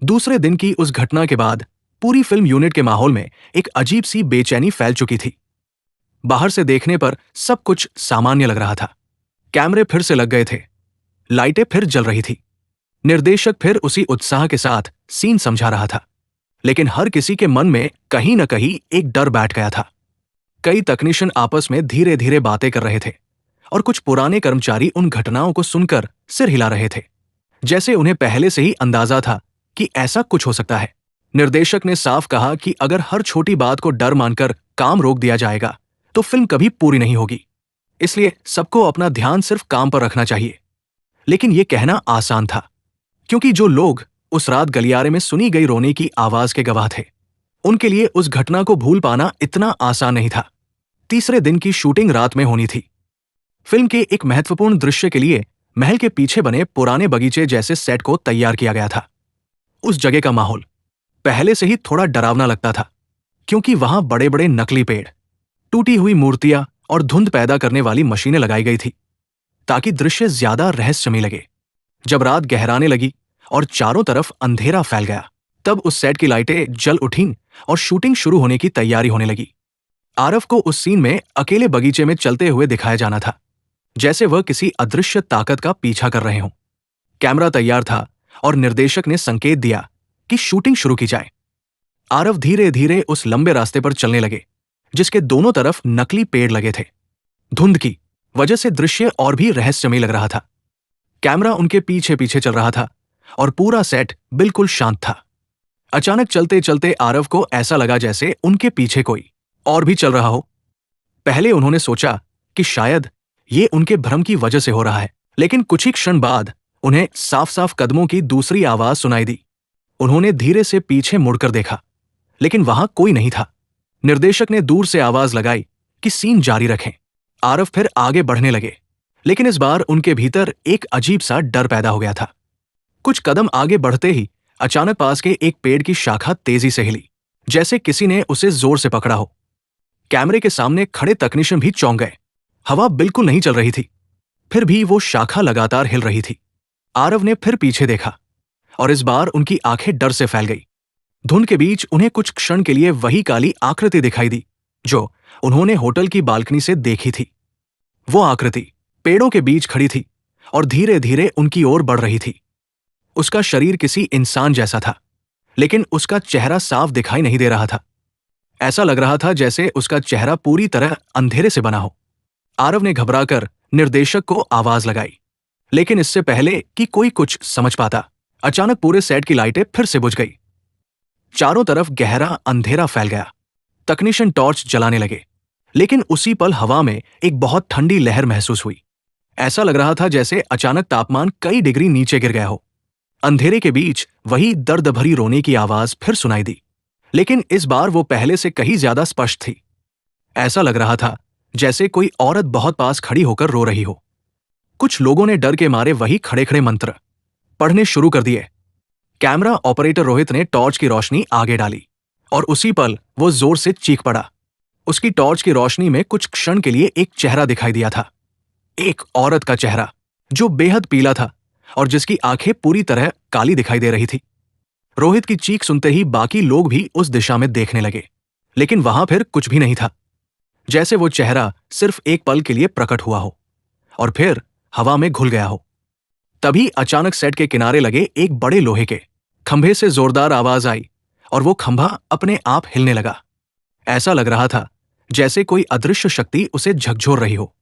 दूसरे दिन की उस घटना के बाद पूरी फिल्म यूनिट के माहौल में एक अजीब सी बेचैनी फैल चुकी थी। बाहर से देखने पर सब कुछ सामान्य लग रहा था। कैमरे फिर से लग गए थे, लाइटें फिर जल रही थी, निर्देशक फिर उसी उत्साह के साथ सीन समझा रहा था। लेकिन हर किसी के मन में कहीं न कहीं एक डर बैठ गया था। कई तकनीशियन आपस में धीरे धीरे बातें कर रहे थे और कुछ पुराने कर्मचारी उन घटनाओं को सुनकर सिर हिला रहे थे, जैसे उन्हें पहले से ही अंदाजा था कि ऐसा कुछ हो सकता है। निर्देशक ने साफ कहा कि अगर हर छोटी बात को डर मानकर काम रोक दिया जाएगा तो फिल्म कभी पूरी नहीं होगी। इसलिए सबको अपना ध्यान सिर्फ काम पर रखना चाहिए। लेकिन यह कहना आसान था, क्योंकि जो लोग उस रात गलियारे में सुनी गई रोने की आवाज के गवाह थे, उनके लिए उस घटना को भूल पाना इतना आसान नहीं था। तीसरे दिन की शूटिंग रात में होनी थी। फिल्म के एक महत्वपूर्ण दृश्य के लिए महल के पीछे बने पुराने बगीचे जैसे सेट को तैयार किया गया था। उस जगह का माहौल पहले से ही थोड़ा डरावना लगता था, क्योंकि वहां बड़े बड़े नकली पेड़, टूटी हुई मूर्तियां और धुंध पैदा करने वाली मशीनें लगाई गई थी, ताकि दृश्य ज्यादा रहस्यमय लगे। जब रात गहराने लगी और चारों तरफ अंधेरा फैल गया, तब उस सेट की लाइटें जल उठीं और शूटिंग शुरू होने की तैयारी होने लगी। आरव को उस सीन में अकेले बगीचे में चलते हुए दिखाया जाना था, जैसे वह किसी अदृश्य ताकत का पीछा कर रहे हों। कैमरा तैयार था और निर्देशक ने संकेत दिया कि शूटिंग शुरू की जाए। आरव धीरे धीरे उस लंबे रास्ते पर चलने लगे, जिसके दोनों तरफ नकली पेड़ लगे थे। धुंध की वजह से दृश्य और भी रहस्यमय लग रहा था। कैमरा उनके पीछे पीछे चल रहा था और पूरा सेट बिल्कुल शांत था। अचानक चलते चलते आरव को ऐसा लगा जैसे उनके पीछे कोई और भी चल रहा हो। पहले उन्होंने सोचा कि शायद ये उनके भ्रम की वजह से हो रहा है, लेकिन कुछ ही क्षण बाद उन्हें साफ साफ कदमों की दूसरी आवाज सुनाई दी। उन्होंने धीरे से पीछे मुड़कर देखा, लेकिन वहां कोई नहीं था। निर्देशक ने दूर से आवाज लगाई कि सीन जारी रखें। आरव फिर आगे बढ़ने लगे, लेकिन इस बार उनके भीतर एक अजीब सा डर पैदा हो गया था। कुछ कदम आगे बढ़ते ही अचानक पास के एक पेड़ की शाखा तेजी से हिली, जैसे किसी ने उसे जोर से पकड़ा हो। कैमरे के सामने खड़े तकनीशियन भी चौंक गए। हवा बिल्कुल नहीं चल रही थी, फिर भी वो शाखा लगातार हिल रही थी। आरव ने फिर पीछे देखा और इस बार उनकी आंखें डर से फैल गई। धुंध के बीच उन्हें कुछ क्षण के लिए वही काली आकृति दिखाई दी जो उन्होंने होटल की बालकनी से देखी थी। वो आकृति पेड़ों के बीच खड़ी थी और धीरे धीरे उनकी ओर बढ़ रही थी। उसका शरीर किसी इंसान जैसा था, लेकिन उसका चेहरा साफ दिखाई नहीं दे रहा था। ऐसा लग रहा था जैसे उसका चेहरा पूरी तरह अंधेरे से बना हो। आरव ने घबराकर निर्देशक को आवाज लगाई, लेकिन इससे पहले कि कोई कुछ समझ पाता, अचानक पूरे सेट की लाइटें फिर से बुझ गई। चारों तरफ गहरा अंधेरा फैल गया। तकनीशियन टॉर्च जलाने लगे, लेकिन उसी पल हवा में एक बहुत ठंडी लहर महसूस हुई। ऐसा लग रहा था जैसे अचानक तापमान कई डिग्री नीचे गिर गया हो। अंधेरे के बीच वही दर्द भरी रोने की आवाज फिर सुनाई दी, लेकिन इस बार वो पहले से कहीं ज्यादा स्पष्ट थी। ऐसा लग रहा था जैसे कोई औरत बहुत पास खड़ी होकर रो रही हो। कुछ लोगों ने डर के मारे वही खड़े खड़े मंत्र पढ़ने शुरू कर दिए। कैमरा ऑपरेटर रोहित ने टॉर्च की रोशनी आगे डाली और उसी पल वो जोर से चीख पड़ा। उसकी टॉर्च की रोशनी में कुछ क्षण के लिए एक चेहरा दिखाई दिया था, एक औरत का चेहरा जो बेहद पीला था और जिसकी आंखें पूरी तरह काली दिखाई दे रही थी। रोहित की चीख सुनते ही बाकी लोग भी उस दिशा में देखने लगे, लेकिन वहां फिर कुछ भी नहीं था, जैसे वो चेहरा सिर्फ एक पल के लिए प्रकट हुआ हो और फिर हवा में घुल गया हो। तभी अचानक सेट के किनारे लगे एक बड़े लोहे के खंभे से जोरदार आवाज आई और वो खंभा अपने आप हिलने लगा। ऐसा लग रहा था जैसे कोई अदृश्य शक्ति उसे झकझोर रही हो।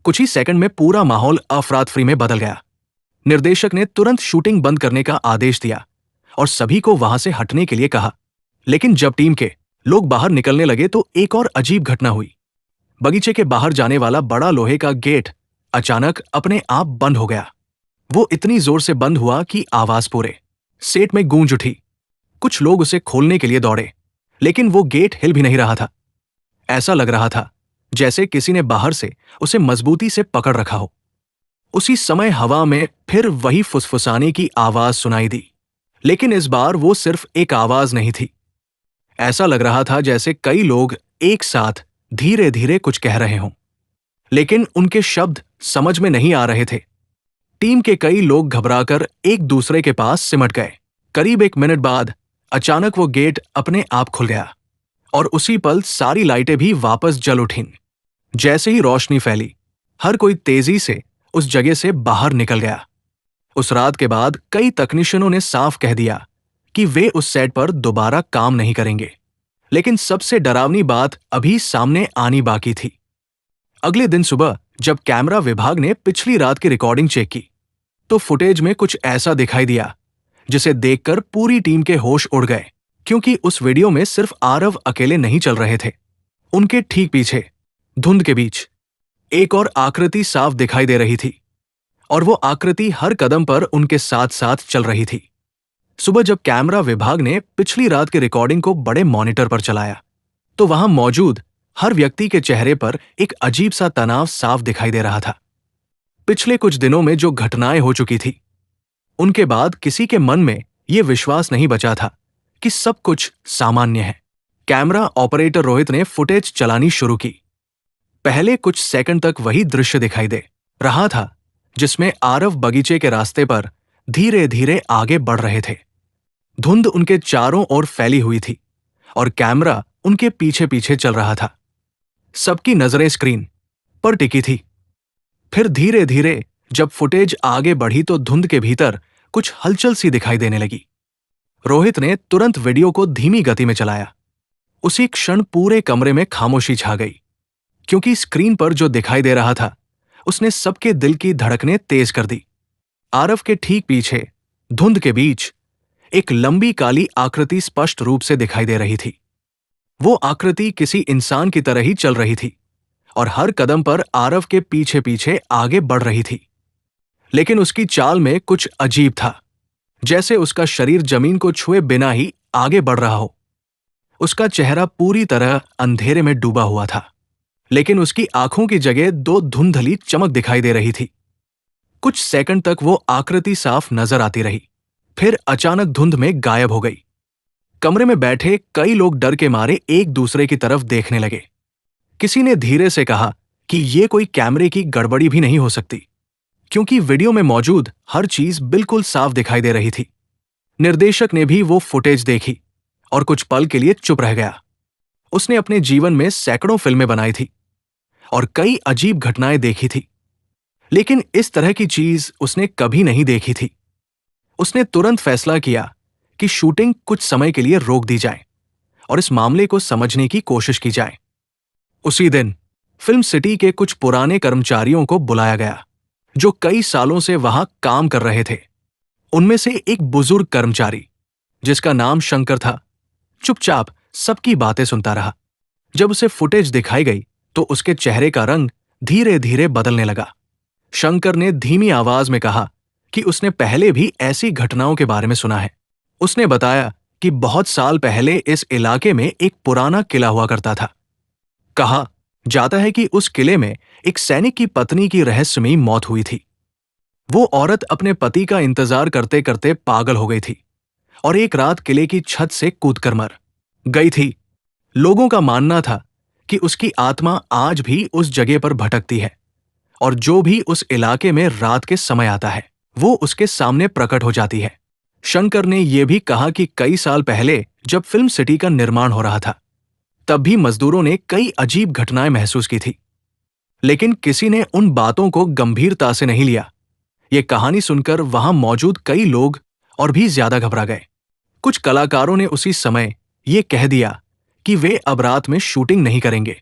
कुछ ही सेकंड में पूरा माहौल अफरा तफरी में बदल गया। निर्देशक ने तुरंत शूटिंग बंद करने का आदेश दिया और सभी को वहां से हटने के लिए कहा। लेकिन जब टीम के लोग बाहर निकलने लगे तो एक और अजीब घटना हुई। बगीचे के बाहर जाने वाला बड़ा लोहे का गेट अचानक अपने आप बंद हो गया। वो इतनी जोर से बंद हुआ कि आवाज पूरे सेट में गूंज उठी। कुछ लोग उसे खोलने के लिए दौड़े, लेकिन वो गेट हिल भी नहीं रहा था। ऐसा लग रहा था जैसे किसी ने बाहर से उसे मजबूती से पकड़ रखा हो। उसी समय हवा में फिर वही फुसफुसाने की आवाज सुनाई दी, लेकिन इस बार वो सिर्फ एक आवाज नहीं थी। ऐसा लग रहा था जैसे कई लोग एक साथ धीरे धीरे कुछ कह रहे हों, लेकिन उनके शब्द समझ में नहीं आ रहे थे। टीम के कई लोग घबराकर एक दूसरे के पास सिमट गए। करीब 1 मिनट बाद अचानक वो गेट अपने आप खुल गया और उसी पल सारी लाइटें भी वापस जल उठीं। जैसे ही रोशनी फैली, हर कोई तेजी से उस जगह से बाहर निकल गया। उस रात के बाद कई तकनीशियनों ने साफ कह दिया कि वे उस सेट पर दोबारा काम नहीं करेंगे। लेकिन सबसे डरावनी बात अभी सामने आनी बाकी थी। अगले दिन सुबह जब कैमरा विभाग ने पिछली रात की रिकॉर्डिंग चेक की, तो फुटेज में कुछ ऐसा दिखाई दिया जिसे देखकर पूरी टीम के होश उड़ गए, क्योंकि उस वीडियो में सिर्फ आरव अकेले नहीं चल रहे थे। उनके ठीक पीछे, धुंध के बीच, एक और आकृति साफ दिखाई दे रही थी, और वो आकृति हर कदम पर उनके साथ साथ चल रही थी। सुबह जब कैमरा विभाग ने पिछली रात की रिकॉर्डिंग को बड़े मॉनिटर पर चलाया, तो वहां मौजूद हर व्यक्ति के चेहरे पर एक अजीब सा तनाव साफ दिखाई दे रहा था। पिछले कुछ दिनों में जो घटनाएं हो चुकी थी, उनके बाद किसी के मन में यह विश्वास नहीं बचा था कि सब कुछ सामान्य है। कैमरा ऑपरेटर रोहित ने फुटेज चलानी शुरू की। पहले कुछ सेकंड तक वही दृश्य दिखाई दे रहा था जिसमें आरव बगीचे के रास्ते पर धीरे धीरे आगे बढ़ रहे थे। धुंध उनके चारों ओर फैली हुई थी और कैमरा उनके पीछे पीछे चल रहा था। सबकी नजरें स्क्रीन पर टिकी थी। फिर धीरे धीरे जब फुटेज आगे बढ़ी तो धुंध के भीतर कुछ हलचल सी दिखाई देने लगी। रोहित ने तुरंत वीडियो को धीमी गति में चलाया। उसी क्षण पूरे कमरे में खामोशी छा गई, क्योंकि स्क्रीन पर जो दिखाई दे रहा था उसने सबके दिल की धड़कनें तेज कर दी। आरव के ठीक पीछे, धुंध के बीच, एक लंबी काली आकृति स्पष्ट रूप से दिखाई दे रही थी। वो आकृति किसी इंसान की तरह ही चल रही थी और हर कदम पर आरव के पीछे पीछे आगे बढ़ रही थी। लेकिन उसकी चाल में कुछ अजीब था, जैसे उसका शरीर जमीन को छुए बिना ही आगे बढ़ रहा हो। उसका चेहरा पूरी तरह अंधेरे में डूबा हुआ था, लेकिन उसकी आंखों की जगह दो धुंधली चमक दिखाई दे रही थी। कुछ सेकंड तक वो आकृति साफ नजर आती रही, फिर अचानक धुंध में गायब हो गई। कमरे में बैठे कई लोग डर के मारे एक दूसरे की तरफ देखने लगे। किसी ने धीरे से कहा कि ये कोई कैमरे की गड़बड़ी भी नहीं हो सकती, क्योंकि वीडियो में मौजूद हर चीज बिल्कुल साफ दिखाई दे रही थी। निर्देशक ने भी वो फुटेज देखी और कुछ पल के लिए चुप रह गया। उसने अपने जीवन में सैकड़ों फिल्में बनाई थी और कई अजीब घटनाएं देखी थी, लेकिन इस तरह की चीज उसने कभी नहीं देखी थी। उसने तुरंत फैसला किया कि शूटिंग कुछ समय के लिए रोक दी जाए और इस मामले को समझने की कोशिश की जाए। उसी दिन फिल्म सिटी के कुछ पुराने कर्मचारियों को बुलाया गया, जो कई सालों से वहां काम कर रहे थे। उनमें से एक बुजुर्ग कर्मचारी, जिसका नाम शंकर था, चुपचाप सबकी बातें सुनता रहा। जब उसे फुटेज दिखाई गई तो उसके चेहरे का रंग धीरे धीरे बदलने लगा। शंकर ने धीमी आवाज में कहा कि उसने पहले भी ऐसी घटनाओं के बारे में सुना है। उसने बताया कि बहुत साल पहले इस इलाके में एक पुराना किला हुआ करता था। कहा जाता है कि उस किले में एक सैनिक की पत्नी की रहस्यमयी मौत हुई थी। वो औरत अपने पति का इंतजार करते करते पागल हो गई थी और एक रात किले की छत से कूदकर मर गई थी। लोगों का मानना था कि उसकी आत्मा आज भी उस जगह पर भटकती है और जो भी उस इलाके में रात के समय आता है वो उसके सामने प्रकट हो जाती है। शंकर ने यह भी कहा कि कई साल पहले जब फिल्म सिटी का निर्माण हो रहा था, तब भी मजदूरों ने कई अजीब घटनाएं महसूस की थी, लेकिन किसी ने उन बातों को गंभीरता से नहीं लिया। ये कहानी सुनकर वहां मौजूद कई लोग और भी ज्यादा घबरा गए। कुछ कलाकारों ने उसी समय ये कह दिया कि वे अब रात में शूटिंग नहीं करेंगे,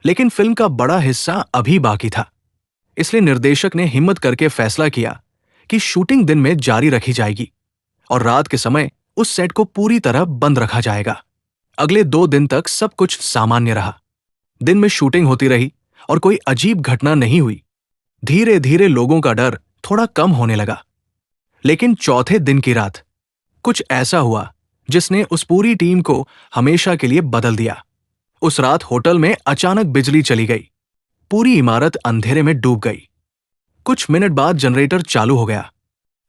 लेकिन फिल्म का बड़ा हिस्सा अभी बाकी था। इसलिए निर्देशक ने हिम्मत करके फैसला किया कि शूटिंग दिन में जारी रखी जाएगी और रात के समय उस सेट को पूरी तरह बंद रखा जाएगा। अगले 2 दिन तक सब कुछ सामान्य रहा। दिन में शूटिंग होती रही और कोई अजीब घटना नहीं हुई। धीरे धीरे लोगों का डर थोड़ा कम होने लगा। लेकिन चौथे दिन की रात कुछ ऐसा हुआ जिसने उस पूरी टीम को हमेशा के लिए बदल दिया। उस रात होटल में अचानक बिजली चली गई। पूरी इमारत अंधेरे में डूब गई। कुछ मिनट बाद जनरेटर चालू हो गया,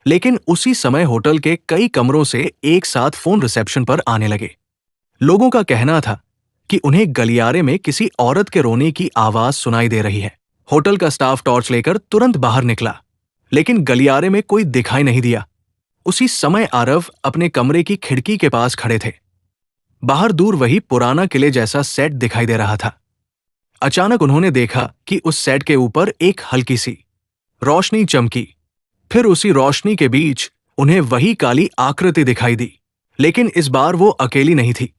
लेकिन उसी समय होटल के कई कमरों से एक साथ फोन रिसेप्शन पर आने लगे। लोगों का कहना था कि उन्हें गलियारे में किसी औरत के रोने की आवाज सुनाई दे रही है। होटल का स्टाफ टॉर्च लेकर तुरंत बाहर निकला, लेकिन गलियारे में कोई दिखाई नहीं दिया। उसी समय आरव अपने कमरे की खिड़की के पास खड़े थे। बाहर दूर वही पुराना किले जैसा सेट दिखाई दे रहा था। अचानक उन्होंने देखा कि उस सेट के ऊपर एक हल्की सी रोशनी चमकी। फिर उसी रोशनी के बीच उन्हें वही काली आकृति दिखाई दी, लेकिन इस बार वो अकेली नहीं थी।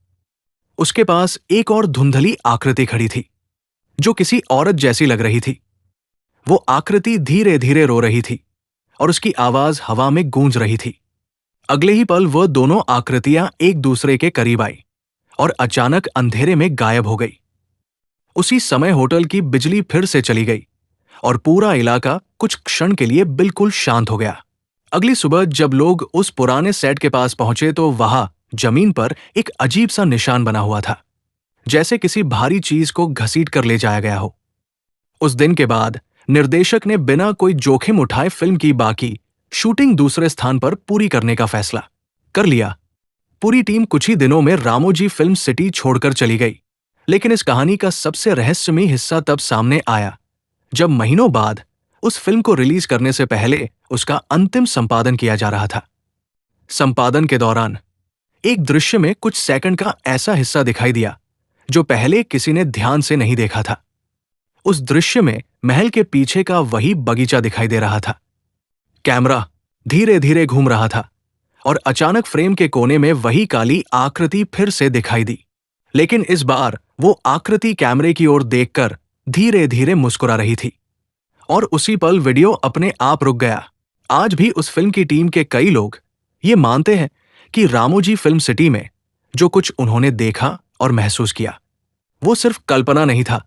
उसके पास एक और धुंधली आकृति खड़ी थी, जो किसी औरत जैसी लग रही थी। वो आकृति धीरे धीरे रो रही थी और उसकी आवाज हवा में गूंज रही थी। अगले ही पल वह दोनों आकृतियां एक दूसरे के करीब आई और अचानक अंधेरे में गायब हो गई। उसी समय होटल की बिजली फिर से चली गई और पूरा इलाका कुछ क्षण के लिए बिल्कुल शांत हो गया। अगली सुबह जब लोग उस पुराने सेट के पास पहुंचे तो वहां जमीन पर एक अजीब सा निशान बना हुआ था, जैसे किसी भारी चीज को घसीट कर ले जाया गया हो। उस दिन के बाद निर्देशक ने बिना कोई जोखिम उठाए फिल्म की बाकी शूटिंग दूसरे स्थान पर पूरी करने का फैसला कर लिया। पूरी टीम कुछ ही दिनों में रामोजी फिल्म सिटी छोड़कर चली गई। लेकिन इस कहानी का सबसे रहस्यमयी हिस्सा तब सामने आया जब महीनों बाद उस फिल्म को रिलीज करने से पहले उसका अंतिम संपादन किया जा रहा था। संपादन के दौरान एक दृश्य में कुछ सेकंड का ऐसा हिस्सा दिखाई दिया जो पहले किसी ने ध्यान से नहीं देखा था। उस दृश्य में महल के पीछे का वही बगीचा दिखाई दे रहा था। कैमरा धीरे धीरे घूम रहा था और अचानक फ्रेम के कोने में वही काली आकृति फिर से दिखाई दी। लेकिन इस बार वो आकृति कैमरे की ओर देखकर धीरे धीरे मुस्कुरा रही थी और उसी पल वीडियो अपने आप रुक गया। आज भी उस फिल्म की टीम के कई लोग ये मानते हैं कि रामोजी फिल्म सिटी में जो कुछ उन्होंने देखा और महसूस किया वो सिर्फ कल्पना नहीं था।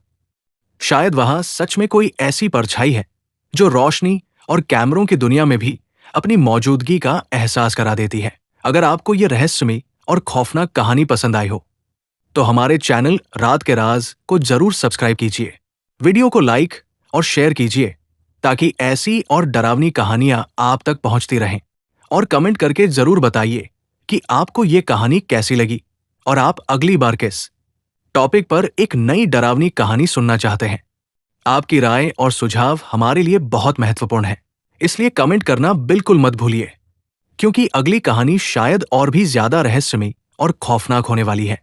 शायद वहां सच में कोई ऐसी परछाई है जो रोशनी और कैमरों की दुनिया में भी अपनी मौजूदगी का एहसास करा देती है। अगर आपको ये रहस्यमयी और खौफनाक कहानी पसंद आई हो तो हमारे चैनल रात के राज को जरूर सब्सक्राइब कीजिए, वीडियो को लाइक और शेयर कीजिए ताकि ऐसी और डरावनी कहानियां आप तक पहुंचती रहें। और कमेंट करके जरूर बताइए कि आपको ये कहानी कैसी लगी और आप अगली बार किस टॉपिक पर एक नई डरावनी कहानी सुनना चाहते हैं। आपकी राय और सुझाव हमारे लिए बहुत महत्वपूर्ण है, इसलिए कमेंट करना बिल्कुल मत भूलिए, क्योंकि अगली कहानी शायद और भी ज्यादा रहस्यमयी और खौफनाक होने वाली है।